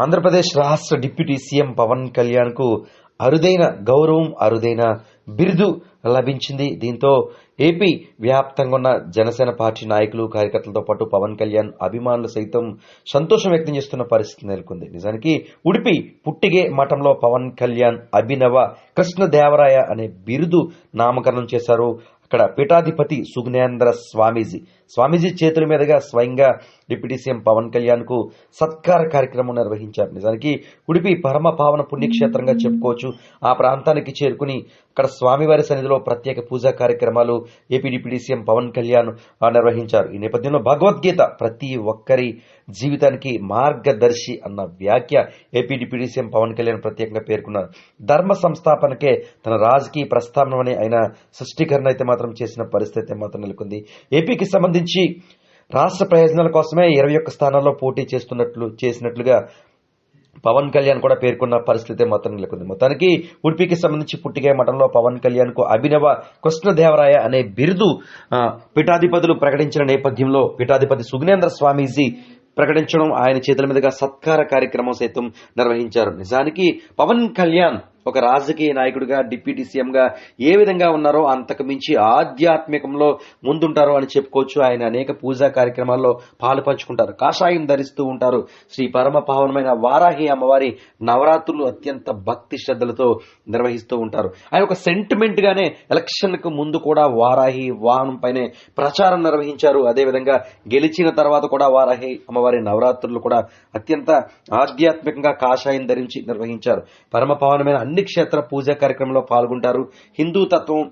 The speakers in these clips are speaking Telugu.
ఆంధ్రప్రదేశ్ రాష్ట్ర డిప్యూటీ సీఎం పవన్ కళ్యాణ్ కు అరుదైన గౌరవం, అరుదైన బిరుదు లభించింది. దీంతో ఏపీ వ్యాప్తంగా ఉన్న జనసేన పార్టీ నాయకులు, కార్యకర్తలతో పాటు పవన్ కళ్యాణ్ అభిమానులు సైతం సంతోషం వ్యక్తం చేస్తున్న పరిస్థితి నెలకొంది. నిజానికి ఉడిపి పుట్టిగే మఠంలో పవన్ కళ్యాణ్ అభినవ కృష్ణదేవరాయ అనే బిరుదు నామకరణం చేశారు. అక్కడ పీఠాధిపతి సుజ్ఞేంద్ర స్వామీజీ చేతుల మీదుగా స్వయంగా డిప్యూటీ సీఎం పవన్ కళ్యాణ్ కు సత్కార కార్యక్రమం నిర్వహించారు. నిజానికి ఉడిపి పరమ పావన పుణ్యక్షేత్రంగా చెప్పుకోవచ్చు. ఆ ప్రాంతానికి చేరుకుని అక్కడ స్వామివారి సన్నిధిలో ప్రత్యేక పూజా కార్యక్రమాలు AP deputy CM Pawan Kalyan నిర్వహించారు. ఈ నేపథ్యంలో భగవద్గీత ప్రతి ఒక్కరి జీవితానికి మార్గదర్శి అన్న వ్యాఖ్య AP deputy CM Pawan Kalyan ప్రత్యేకంగా పేర్కొన్నారు. ధర్మ సంస్థాపనకే తన రాజకీయ ప్రస్థానమని ఆయన సృష్టీకరణ అయితే మాత్రం చేసిన పరిస్థితి మాత్రం నెలకొంది. ఏపీకి సంబంధించి రాష్ట్ర ప్రయోజనాల కోసమే 21 స్థానాల్లో పోటీ చేసినట్లుగా పవన్ కళ్యాణ్ కూడా పేర్కొన్న పరిస్థితి మాత్రం నెలకొంది. మొత్తానికి ఉడిపికి సంబంధించి పుట్టిగే మఠంలో పవన్ కళ్యాణ్ కు అభినవ కృష్ణదేవరాయ అనే బిరుదు పీఠాధిపతులు ప్రకటించిన నేపథ్యంలో పీఠాధిపతి సుజ్ఞేంద్ర స్వామీజీ ప్రకటించడం, ఆయన చేతుల మీదుగా సత్కార కార్యక్రమం సైతం నిర్వహించారు. నిజానికి పవన్ కళ్యాణ్ ఒక రాజకీయ నాయకుడిగా, డిప్యూటీ సీఎంగా ఏ విధంగా ఉన్నారో అంతకు మించి ఆధ్యాత్మికంలో ముందుంటారో అని చెప్పుకోవచ్చు. ఆయన అనేక పూజా కార్యక్రమాల్లో పాలు పంచుకుంటారు, కాషాయం ధరిస్తూ ఉంటారు. శ్రీ పరమ పావనమైన వారాహి అమ్మవారి నవరాత్రులు అత్యంత భక్తి శ్రద్ధలతో నిర్వహిస్తూ ఉంటారు. ఆయన ఒక సెంటిమెంట్ గానే ఎలక్షన్లకు ముందు కూడా వారాహి వాహనం పైనే ప్రచారం నిర్వహించారు. అదేవిధంగా గెలిచిన తర్వాత కూడా వారాహి అమ్మవారి నవరాత్రులు కూడా అత్యంత ఆధ్యాత్మికంగా కాషాయం ధరించి నిర్వహించారు. పరమ పావనమైన అన్ని క్షేత్ర పూజా కార్యక్రమంలో పాల్గొంటారు. హిందూ తత్వం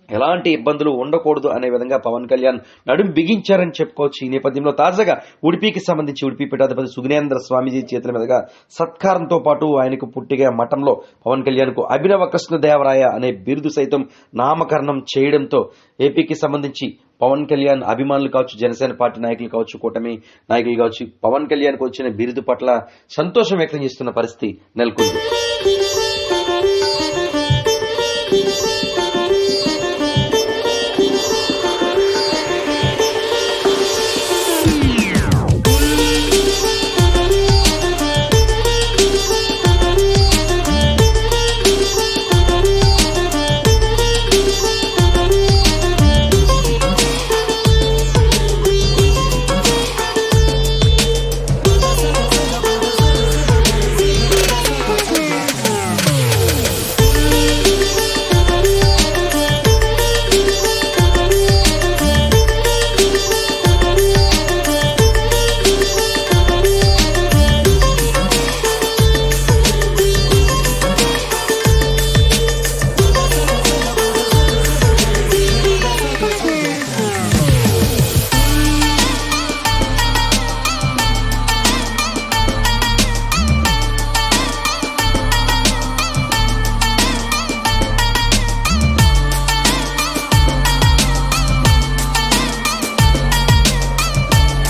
ఎలాంటి ఇబ్బందులు ఉండకూడదు అనే విధంగా పవన్ కళ్యాణ్ నడుం బిగించారని చెప్పుకోవచ్చు. ఈ నేపథ్యంలో తాజాగా ఉడిపికి సంబంధించి ఉడిపి పీఠాధిపతి సుజ్ఞేంద్ర స్వామీజీ చేతుల మీదుగా సత్కారంతో పాటు ఆయనకు పుట్టిగా మఠంలో పవన్ కళ్యాణ్ కు అభినవ కృష్ణదేవరాయ అనే బిరుదు సైతం నామకరణం చేయడంతో ఏపీకి సంబంధించి పవన్ కళ్యాణ్ అభిమానులు కావచ్చు, జనసేన పార్టీ నాయకులు కావచ్చు, కూటమి నాయకులు కావచ్చు, పవన్ కళ్యాణ్ కు వచ్చిన బిరుదు పట్ల సంతోషం వ్యక్తం చేస్తున్న పరిస్థితి నెలకొంది.